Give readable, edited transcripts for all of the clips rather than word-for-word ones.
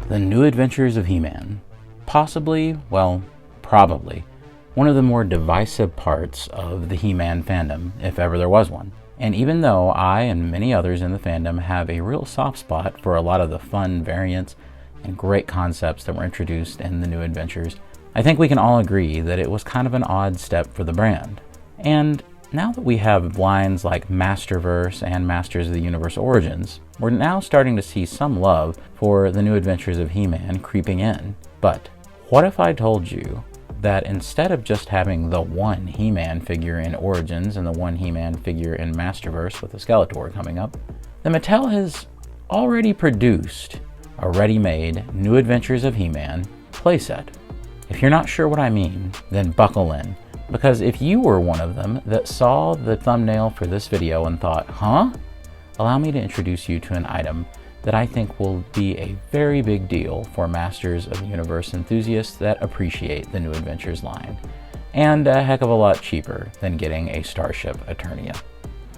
The New Adventures of He-Man. Possibly, well, probably, one of the more divisive parts of the He-Man fandom, if ever there was one. And even though I and many others in the fandom have a real soft spot for a lot of the fun variants and great concepts that were introduced in the New Adventures, I think we can all agree that it was kind of an odd step for the brand. And now that we have lines like Masterverse and Masters of the Universe Origins, we're now starting to see some love for the New Adventures of He-Man creeping in. But what if I told you that instead of just having the one He-Man figure in Origins and the one He-Man figure in Masterverse with the Skeletor coming up, that Mattel has already produced a ready-made New Adventures of He-Man playset? If you're not sure what I mean, then buckle in. Because if you were one of them that saw the thumbnail for this video and thought, huh? Allow me to introduce you to an item that I think will be a very big deal for Masters of the Universe enthusiasts that appreciate the New Adventures line, and a heck of a lot cheaper than getting a Starship Eternia.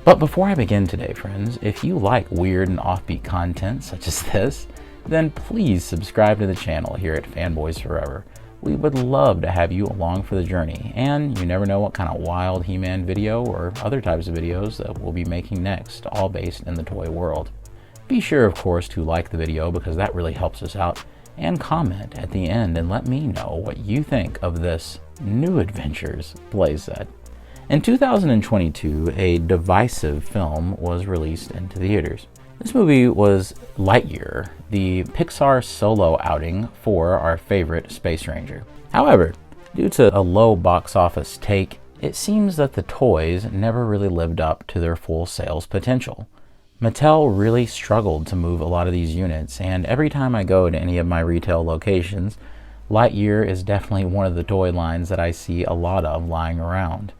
But before I begin today, friends, if you like weird and offbeat content such as this, then please subscribe to the channel here at Fanboys Forever. We would love to have you along for the journey, and you never know what kind of wild He-Man video or other types of videos that we'll be making next, all based in the toy world. Be sure, of course, to like the video because that really helps us out, and comment at the end and let me know what you think of this New Adventures playset. In 2022, a divisive film was released into theaters. This movie was Lightyear, the Pixar solo outing for our favorite Space Ranger. However, due to a low box office take, it seems that the toys never really lived up to their full sales potential. Mattel really struggled to move a lot of these units, and every time I go to any of my retail locations, Lightyear is definitely one of the toy lines that I see a lot of lying around.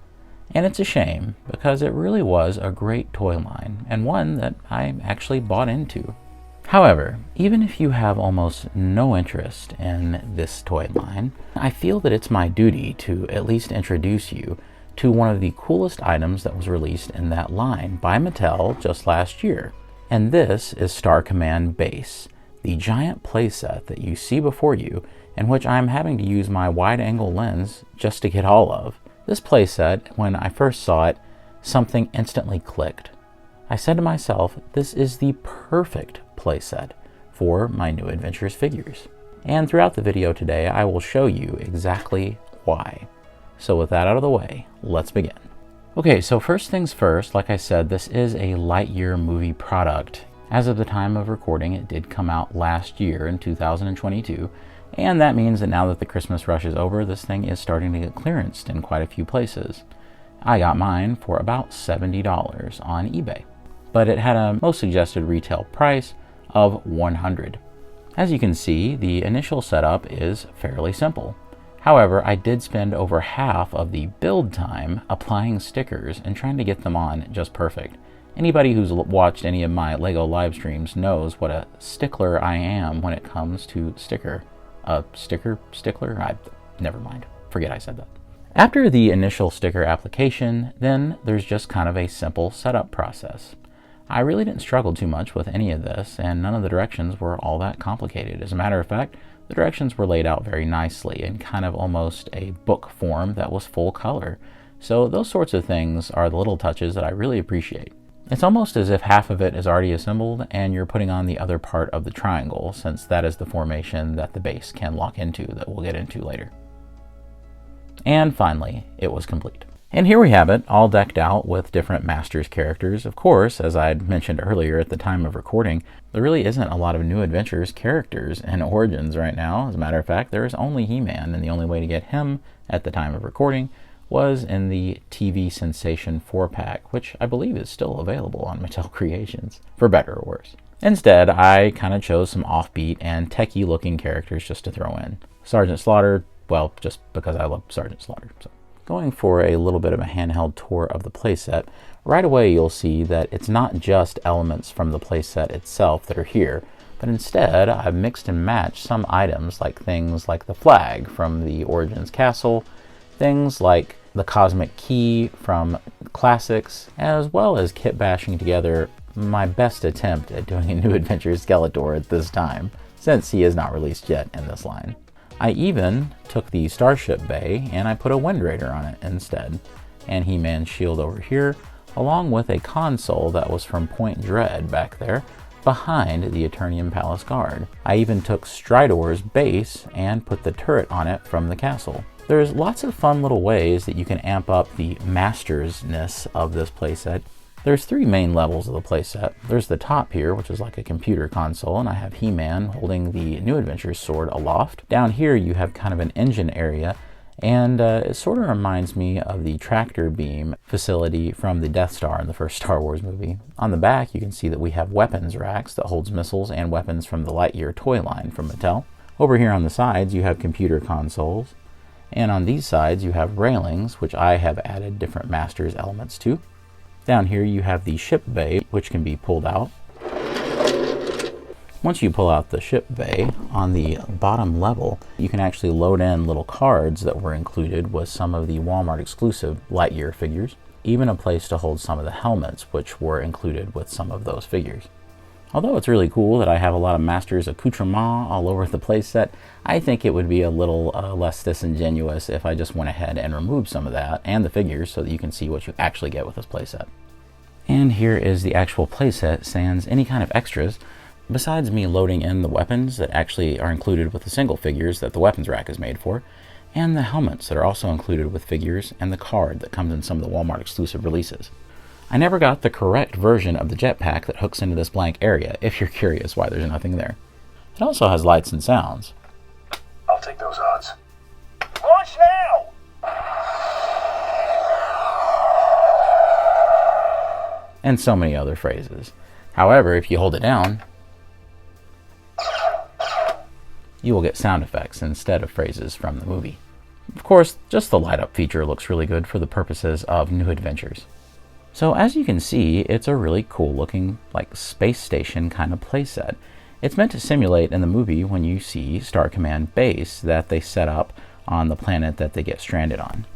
And it's a shame, because it really was a great toy line, and one that I actually bought into. However, even if you have almost no interest in this toy line, I feel that it's my duty to at least introduce you to one of the coolest items that was released in that line by Mattel just last year. And this is Star Command Base, the giant playset that you see before you, and which I'm having to use my wide-angle lens just to get all of. This playset, when I first saw it, something instantly clicked. I said to myself, this is the perfect playset for my New Adventures figures. And throughout the video today, I will show you exactly why. So with that out of the way, let's begin. Okay, so first things first, like I said, this is a Lightyear movie product. As of the time of recording, it did come out last year in 2022. And that means that now that the Christmas rush is over, this thing is starting to get clearanced in quite a few places. I got mine for about $70 on eBay, but it had a most suggested retail price of $100. As you can see, the initial setup is fairly simple. However, I did spend over half of the build time applying stickers and trying to get them on just perfect. Anybody who's watched any of my LEGO live streams knows what a stickler I am when it comes to stickler? Never mind. Forget I said that. After the initial sticker application, then there's just kind of a simple setup process. I really didn't struggle too much with any of this, and none of the directions were all that complicated. As a matter of fact, the directions were laid out very nicely in kind of almost a book form that was full color. So those sorts of things are the little touches that I really appreciate. It's almost as if half of it is already assembled and you're putting on the other part of the triangle, since that is the formation that the base can lock into that we'll get into later. And finally, it was complete. And here we have it, all decked out with different Masters characters. Of course, as I'd mentioned earlier at the time of recording, there really isn't a lot of New Adventures characters in Origins right now. As a matter of fact, there is only He-Man, and the only way to get him at the time of recording was in the TV Sensation 4-pack, which I believe is still available on Mattel Creations, for better or worse. Instead, I kind of chose some offbeat and techie looking characters just to throw in. Sergeant Slaughter, well, just because I love Sergeant Slaughter. So, going for a little bit of a handheld tour of the playset, right away you'll see that it's not just elements from the playset itself that are here, but instead I've mixed and matched some items like things like the flag from the Origins Castle, things like the Cosmic Key from Classics, as well as kit bashing together my best attempt at doing a New Adventures Skeletor at this time. since he is not released yet in this line. I even took the Starship Bay and I put a Wind Raider on it instead, and He-Man's shield over here, along with a console that was from Point Dread back there, behind the Eternium Palace Guard. I even took Stridor's base and put the turret on it from the castle. There's lots of fun little ways that you can amp up the mastersness of this playset. There's 3 main levels of the playset. There's the top here, which is like a computer console, and I have He-Man holding the New Adventures sword aloft. Down here you have kind of an engine area, and it sort of reminds me of the tractor beam facility from the Death Star in the first Star Wars movie. On the back you can see that we have weapons racks that holds missiles and weapons from the Lightyear toy line from Mattel. Over here on the sides you have computer consoles, and on these sides you have railings, which I have added different Masters elements to. Down here you have the ship bay, which can be pulled out. Once you pull out the ship bay, on the bottom level, you can actually load in little cards that were included with some of the Walmart exclusive Lightyear figures, even a place to hold some of the helmets, which were included with some of those figures. Although it's really cool that I have a lot of Masters accoutrements all over the playset, I think it would be a little less disingenuous if I just went ahead and removed some of that and the figures so that you can see what you actually get with this playset. And here is the actual playset sans any kind of extras, besides me loading in the weapons that actually are included with the single figures that the weapons rack is made for, and the helmets that are also included with figures, and the card that comes in some of the Walmart exclusive releases. I never got the correct version of the jetpack that hooks into this blank area, if you're curious why there's nothing there. It also has lights and sounds. I'll take those odds. Launch now! And so many other phrases. However, if you hold it down, you will get sound effects instead of phrases from the movie. Of course, just the light up feature looks really good for the purposes of New Adventures. So as you can see, it's a really cool looking, like, space station kind of playset. It's meant to simulate in the movie when you see Star Command base that they set up on the planet that they get stranded on.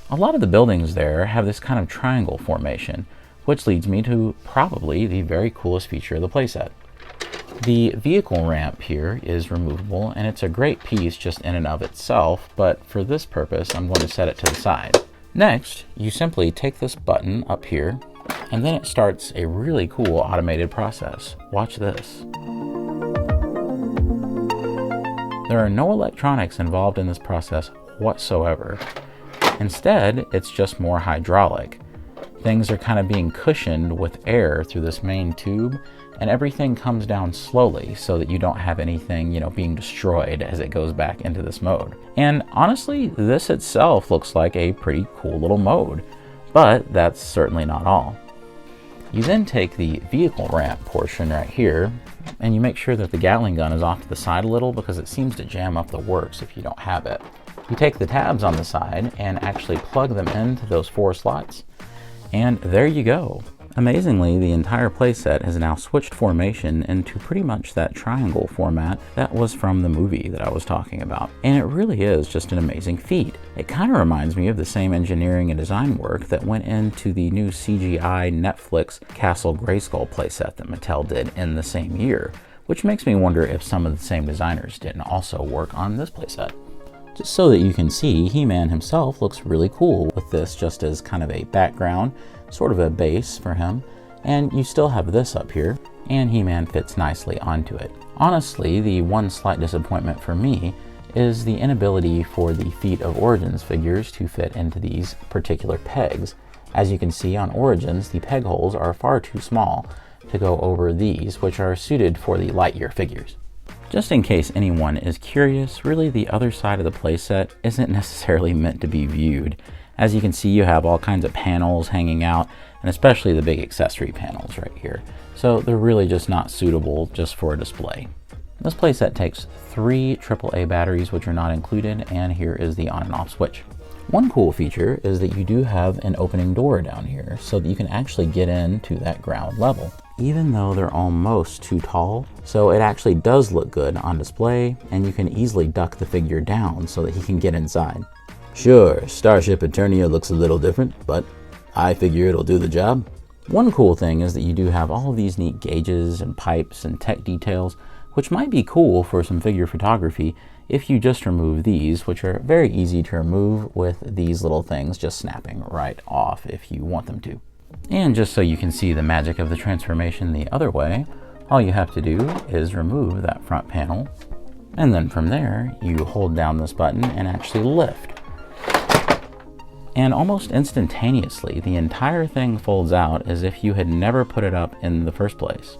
A lot of the buildings there have this kind of triangle formation, which leads me to probably the very coolest feature of the playset. The vehicle ramp here is removable, and it's a great piece just in and of itself, but for this purpose I'm going to set it to the side. Next, you simply take this button up here, and then it starts a really cool automated process. Watch this. There are no electronics involved in this process whatsoever. Instead, it's just more hydraulic. Things are kind of being cushioned with air through this main tube, and everything comes down slowly so that you don't have anything, being destroyed as it goes back into this mode. And honestly, this itself looks like a pretty cool little mode, but that's certainly not all. You then take the vehicle ramp portion right here, and you make sure that the Gatling gun is off to the side a little because it seems to jam up the works if you don't have it. You take the tabs on the side and actually plug them into those 4 slots, and there you go. Amazingly, the entire playset has now switched formation into pretty much that triangle format that was from the movie that I was talking about. And it really is just an amazing feat. It kind of reminds me of the same engineering and design work that went into the new CGI Netflix Castle Grayskull playset that Mattel did in the same year, which makes me wonder if some of the same designers didn't also work on this playset. Just so that you can see, He-Man himself looks really cool with this just as kind of a background, sort of a base for him, and you still have this up here, and He-Man fits nicely onto it. Honestly, the one slight disappointment for me is the inability for the Feet of Origins figures to fit into these particular pegs. As you can see on Origins, the peg holes are far too small to go over these, which are suited for the Lightyear figures. Just in case anyone is curious, really the other side of the playset isn't necessarily meant to be viewed. As you can see, you have all kinds of panels hanging out, and especially the big accessory panels right here. So they're really just not suitable just for a display. This playset takes 3 AAA batteries, which are not included, and here is the on and off switch. One cool feature is that you do have an opening door down here so that you can actually get into that ground level, even though they're almost too tall. So it actually does look good on display, and you can easily duck the figure down so that he can get inside. Sure, Starship Eternia looks a little different, but I figure it'll do the job. One cool thing is that you do have all of these neat gauges and pipes and tech details, which might be cool for some figure photography if you just remove these, which are very easy to remove with these little things just snapping right off if you want them to. And just so you can see the magic of the transformation the other way, all you have to do is remove that front panel, and then from there you hold down this button and actually lift. And almost instantaneously, the entire thing folds out as if you had never put it up in the first place.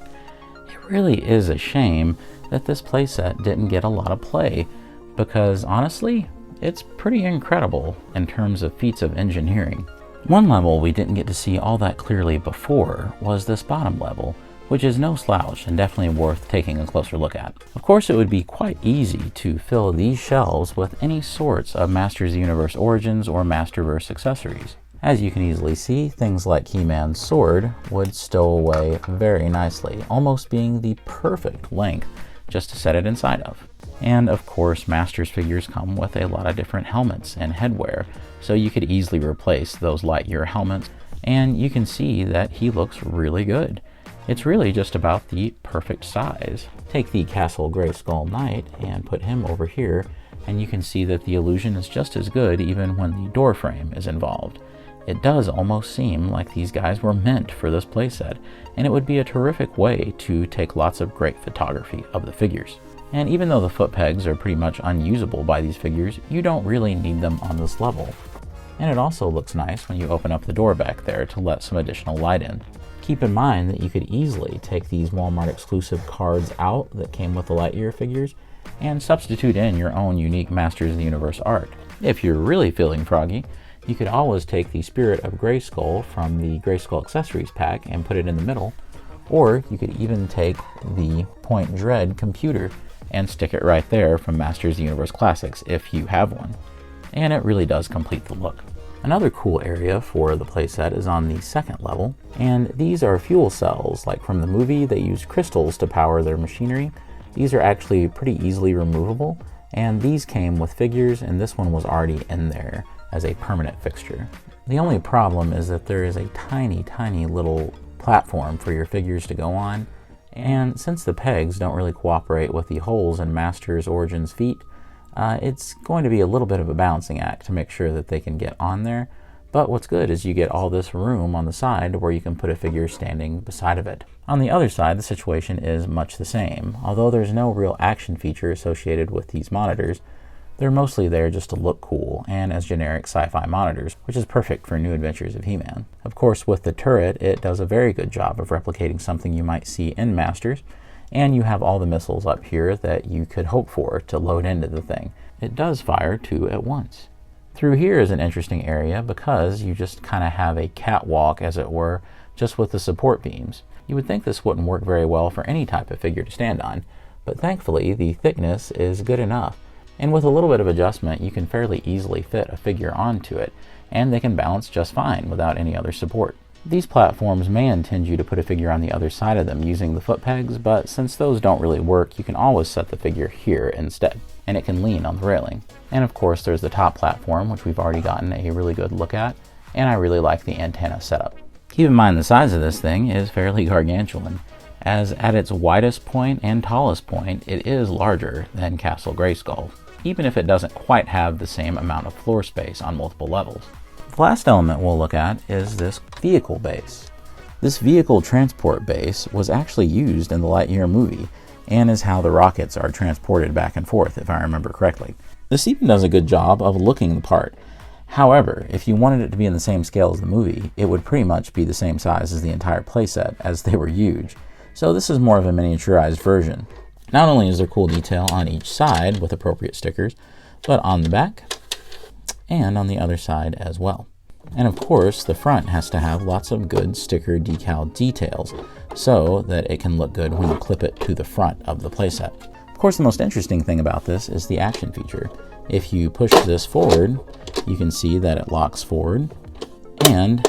It really is a shame that this playset didn't get a lot of play, because honestly, it's pretty incredible in terms of feats of engineering. One level we didn't get to see all that clearly before was this bottom level, which is no slouch and definitely worth taking a closer look at. Of course, it would be quite easy to fill these shelves with any sorts of Masters of the Universe Origins or Masterverse accessories. As you can easily see, things like He-Man's sword would stow away very nicely, almost being the perfect length just to set it inside of. And of course, Masters figures come with a lot of different helmets and headwear, so you could easily replace those Lightyear helmets, and you can see that he looks really good. It's really just about the perfect size. Take the Castle Grayskull Knight and put him over here, and you can see that the illusion is just as good even when the door frame is involved. It does almost seem like these guys were meant for this playset, and it would be a terrific way to take lots of great photography of the figures. And even though the foot pegs are pretty much unusable by these figures, you don't really need them on this level. And it also looks nice when you open up the door back there to let some additional light in. Keep in mind that you could easily take these Walmart exclusive cards out that came with the Lightyear figures and substitute in your own unique Masters of the Universe art. If you're really feeling froggy, you could always take the Spirit of Grayskull from the Grayskull Accessories pack and put it in the middle, or you could even take the Point Dread computer and stick it right there from Masters of the Universe Classics if you have one. And it really does complete the look. Another cool area for the playset is on the second level, and these are fuel cells. Like from the movie, they use crystals to power their machinery. These are actually pretty easily removable, and these came with figures, and this one was already in there as a permanent fixture. The only problem is that there is a tiny little platform for your figures to go on, and since the pegs don't really cooperate with the holes in Masters Origins feet, it's going to be a little bit of a balancing act to make sure that they can get on there. But what's good is you get all this room on the side where you can put a figure standing beside of it. On the other side, the situation is much the same. Although there's no real action feature associated with these monitors, they're mostly there just to look cool and as generic sci-fi monitors, which is perfect for New Adventures of He-Man. Of course, with the turret, it does a very good job of replicating something you might see in Masters, and you have all the missiles up here that you could hope for to load into the thing. It does fire 2 at once. Through here is an interesting area because you just kind of have a catwalk, as it were, just with the support beams. You would think this wouldn't work very well for any type of figure to stand on, but thankfully the thickness is good enough, and with a little bit of adjustment you can fairly easily fit a figure onto it, and they can balance just fine without any other support. These platforms may intend you to put a figure on the other side of them using the foot pegs, but since those don't really work, you can always set the figure here instead, and it can lean on the railing. And of course there's the top platform, which we've already gotten a really good look at, and I really like the antenna setup. Keep in mind the size of this thing is fairly gargantuan, as at its widest point and tallest point it is larger than Castle Grayskull, even if it doesn't quite have the same amount of floor space on multiple levels. The last element we'll look at is this vehicle base. This vehicle transport base was actually used in the Lightyear movie, and is how the rockets are transported back and forth, if I remember correctly. This even does a good job of looking the part. However, if you wanted it to be in the same scale as the movie, it would pretty much be the same size as the entire playset, as they were huge. So this is more of a miniaturized version. Not only is there cool detail on each side with appropriate stickers, but on the back and on the other side as well. And of course, the front has to have lots of good sticker decal details so that it can look good when you clip it to the front of the playset. Of course, the most interesting thing about this is the action feature. If you push this forward, you can see that it locks forward, and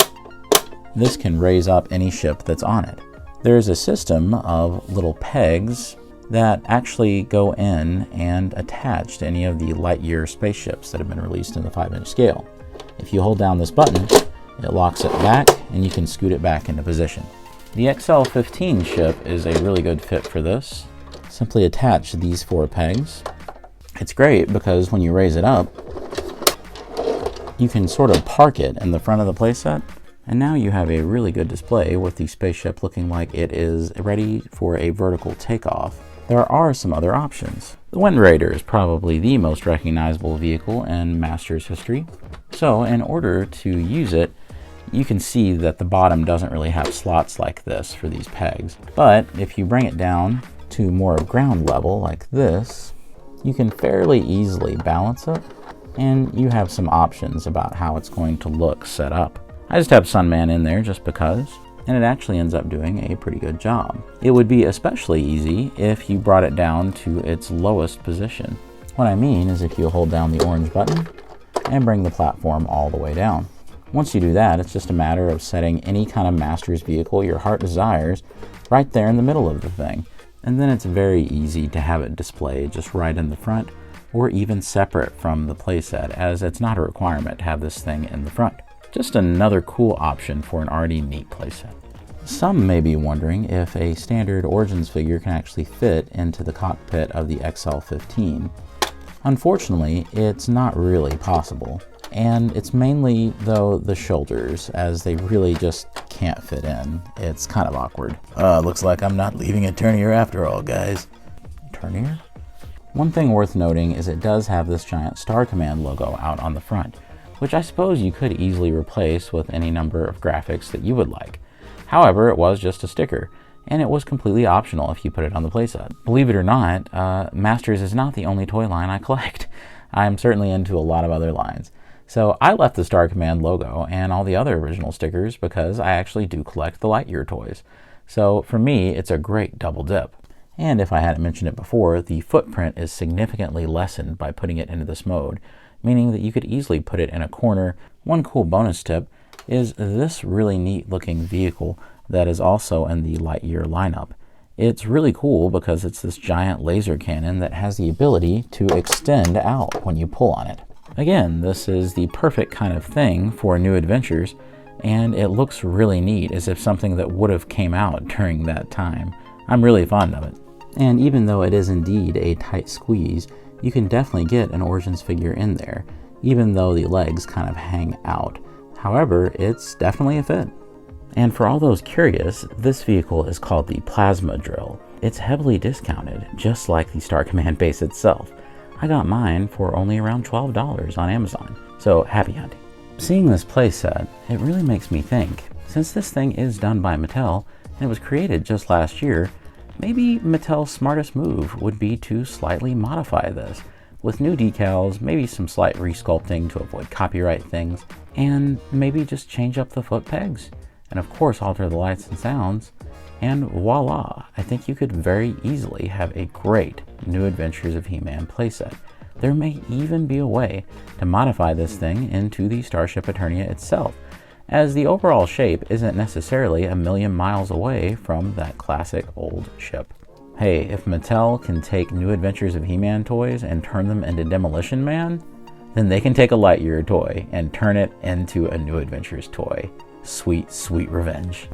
this can raise up any ship that's on it. There is a system of little pegs that actually go in and attach to any of the Lightyear spaceships that have been released in the 5-inch scale. If you hold down this button, it locks it back and you can scoot it back into position. The XL-15 ship is a really good fit for this. simply attach these 4 pegs. It's great because when you raise it up, you can sort of park it in the front of the playset, and now you have a really good display with the spaceship looking like it is ready for a vertical takeoff. There are some other options. The Wind Raider is probably the most recognizable vehicle in Masters history. So in order to use it, you can see that the bottom doesn't really have slots like this for these pegs. But if you bring it down to more of ground level like this, you can fairly easily balance it, and you have some options about how it's going to look set up. I just have Sunman in there just because, and it actually ends up doing a pretty good job. It would be especially easy if you brought it down to its lowest position. What I mean is if you hold down the orange button and bring the platform all the way down. Once you do that, it's just a matter of setting any kind of Masters vehicle your heart desires right there in the middle of the thing. And then it's very easy to have it displayed just right in the front, or even separate from the playset, as it's not a requirement to have this thing in the front. Just another cool option for an already neat playset. Some may be wondering if a standard Origins figure can actually fit into the cockpit of the XL-15. Unfortunately, it's not really possible, and it's mainly, though, the shoulders, as they really just can't fit in. It's kind of awkward. Looks like I'm not leaving Eternier after all, guys. Eternier? One thing worth noting is it does have this giant Star Command logo out on the front, which I suppose you could easily replace with any number of graphics that you would like. However, it was just a sticker, and it was completely optional if you put it on the playset. Believe it or not, Masters is not the only toy line I collect. I'm certainly into a lot of other lines. So I left the Star Command logo and all the other original stickers because I actually do collect the Lightyear toys. So for me, it's a great double dip. And if I hadn't mentioned it before, the footprint is significantly lessened by putting it into this mode, meaning that you could easily put it in a corner. One cool bonus tip is this really neat looking vehicle that is also in the Lightyear lineup. It's really cool because it's this giant laser cannon that has the ability to extend out when you pull on it. Again, this is the perfect kind of thing for New Adventures, and it looks really neat, as if something that would have came out during that time. I'm really fond of it. And even though it is indeed a tight squeeze, you can definitely get an Origins figure in there, even though the legs kind of hang out. However, it's definitely a fit. And for all those curious, this vehicle is called the Plasma Drill. It's heavily discounted, just like the Star Command base itself. I got mine for only around $12 on Amazon, so happy hunting. Seeing this playset, it really makes me think, since this thing is done by Mattel, and it was created just last year, maybe Mattel's smartest move would be to slightly modify this, with new decals, maybe some slight resculpting to avoid copyright things, and maybe just change up the foot pegs, and of course alter the lights and sounds, and voila, I think you could very easily have a great New Adventures of He-Man playset. There may even be a way to modify this thing into the Starship Eternia itself, as the overall shape isn't necessarily a million miles away from that classic old ship. Hey, if Mattel can take New Adventures of He-Man toys and turn them into Demolition Man, then they can take a Lightyear toy and turn it into a New Adventures toy. Sweet, sweet revenge.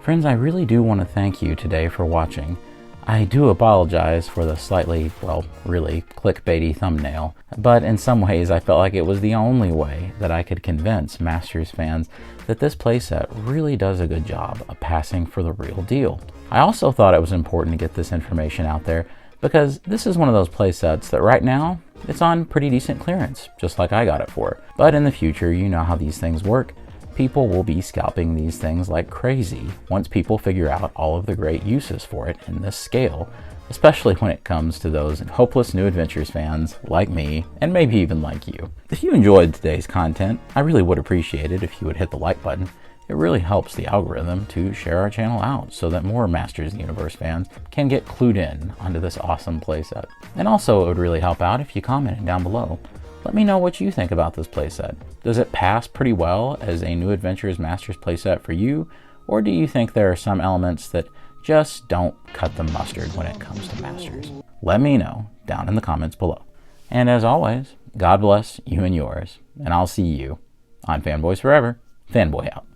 Friends, I really do want to thank you today for watching. I do apologize for the slightly, well, really clickbaity thumbnail, but in some ways I felt like it was the only way that I could convince Masters fans that this playset really does a good job of passing for the real deal. I also thought it was important to get this information out there because this is one of those playsets that right now, it's on pretty decent clearance, just like I got it for. But in the future, you know how these things work. People will be scalping these things like crazy once people figure out all of the great uses for it in this scale, especially when it comes to those hopeless New Adventures fans like me, and maybe even like you. If you enjoyed today's content, I really would appreciate it if you would hit the like button. It really helps the algorithm to share our channel out so that more Masters of the Universe fans can get clued in onto this awesome playset. And also, it would really help out if you commented down below. Let me know what you think about this playset. Does it pass pretty well as a New Adventures Masters playset for you? Or do you think there are some elements that just don't cut the mustard when it comes to Masters? Let me know down in the comments below. And as always, God bless you and yours, and I'll see you on Fanboys Forever. Fanboy out.